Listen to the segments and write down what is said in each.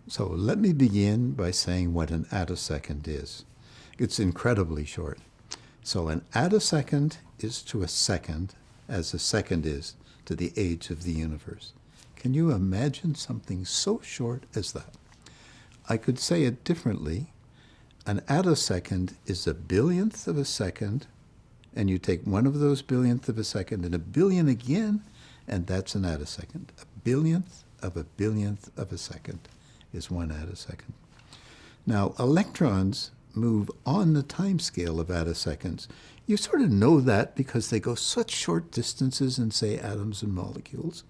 So let me begin by saying what an attosecond is. It's incredibly short. So an attosecond is to a second as a second is to the age of the universe. Can you imagine something so short as that? I could say it differently. An attosecond is a billionth of a second, and you take one of those billionth of a second and a billion again, and that's an attosecond. A billionth of a second is one attosecond. Now, electrons move on the time scale of attoseconds. You sort of know that because they go such short distances in, say, atoms and molecules.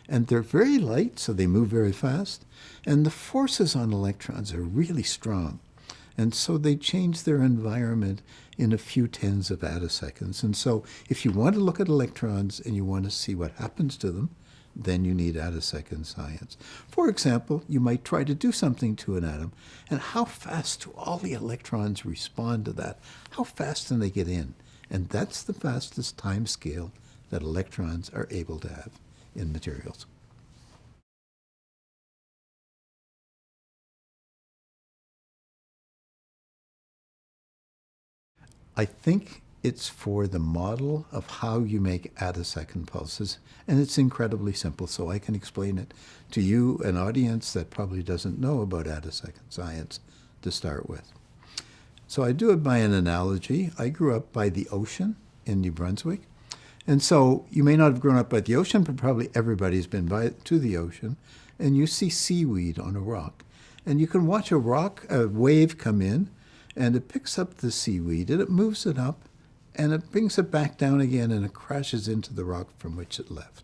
And they're very light, so they move very fast. And the forces on electrons are really strong. And so they change their environment in a few tens of attoseconds. And so if you want to look at electrons and you want to see what happens to them, then you need attosecond science. For example, you might try to do something to an atom, and how fast do all the electrons respond to that? How fast can they get in? And that's the fastest time scale that electrons are able to have in materials. I think it's for the model of how you make attosecond pulses, and it's incredibly simple, so I can explain it to you, an audience that probably doesn't know about attosecond science to start with. So I do it by an analogy. I grew up by the ocean in New Brunswick, and so you may not have grown up by the ocean, but probably everybody's been to the ocean, and you see seaweed on a rock. And you can watch a wave come in, and it picks up the seaweed, and it moves it up, and it brings it back down again, and it crashes into the rock from which it left.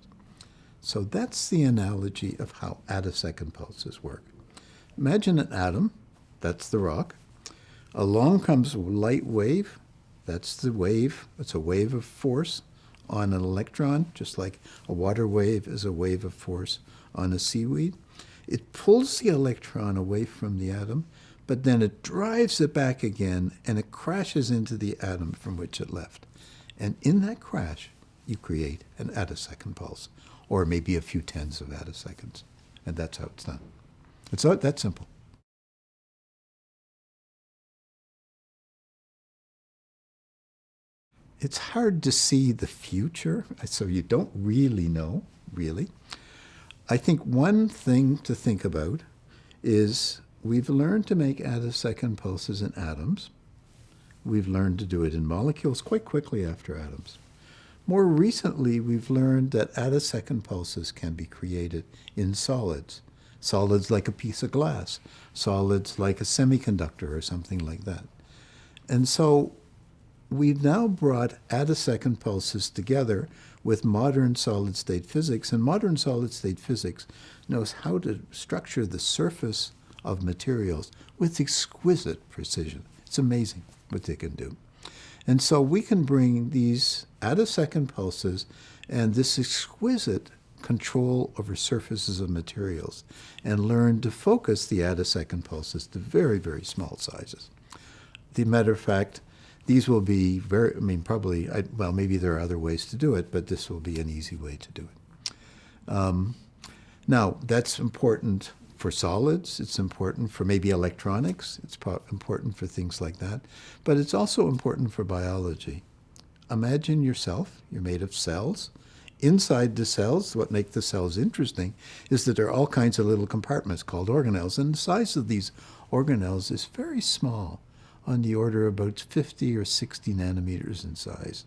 So that's the analogy of how attosecond pulses work. Imagine an atom, that's the rock. Along comes a light wave, that's the wave. It's a wave of force on an electron, just like a water wave is a wave of force on a seaweed. It pulls the electron away from the atom, but then it drives it back again, and it crashes into the atom from which it left. And in that crash, you create an attosecond pulse, or maybe a few tens of attoseconds. And that's how it's done. It's that simple. It's hard to see the future, so you don't really know, really. I think one thing to think about is we've learned to make attosecond pulses in atoms. We've learned to do it in molecules quite quickly after atoms. More recently, we've learned that attosecond pulses can be created in solids. Solids like a piece of glass, solids like a semiconductor or something like that. And so we've now brought attosecond pulses together with modern solid-state physics, and modern solid-state physics knows how to structure the surface of materials with exquisite precision. It's amazing what they can do. And so we can bring these attosecond pulses and this exquisite control over surfaces of materials and learn to focus the attosecond pulses to very, very small sizes. As a matter of fact, these will be well, maybe there are other ways to do it, but this will be an easy way to do it. Now, that's important for solids, it's important for maybe electronics, it's important for things like that, but it's also important for biology. Imagine yourself, you're made of cells. Inside the cells, what makes the cells interesting is that there are all kinds of little compartments called organelles, and the size of these organelles is very small, on the order of about 50 or 60 nanometers in size.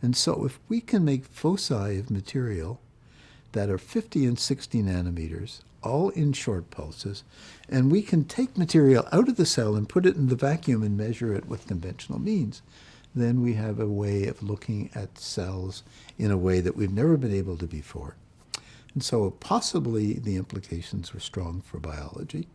And so if we can make foci of material that are 50 and 60 nanometers, all in short pulses, and we can take material out of the cell and put it in the vacuum and measure it with conventional means, then we have a way of looking at cells in a way that we've never been able to before. And so possibly the implications were strong for biology.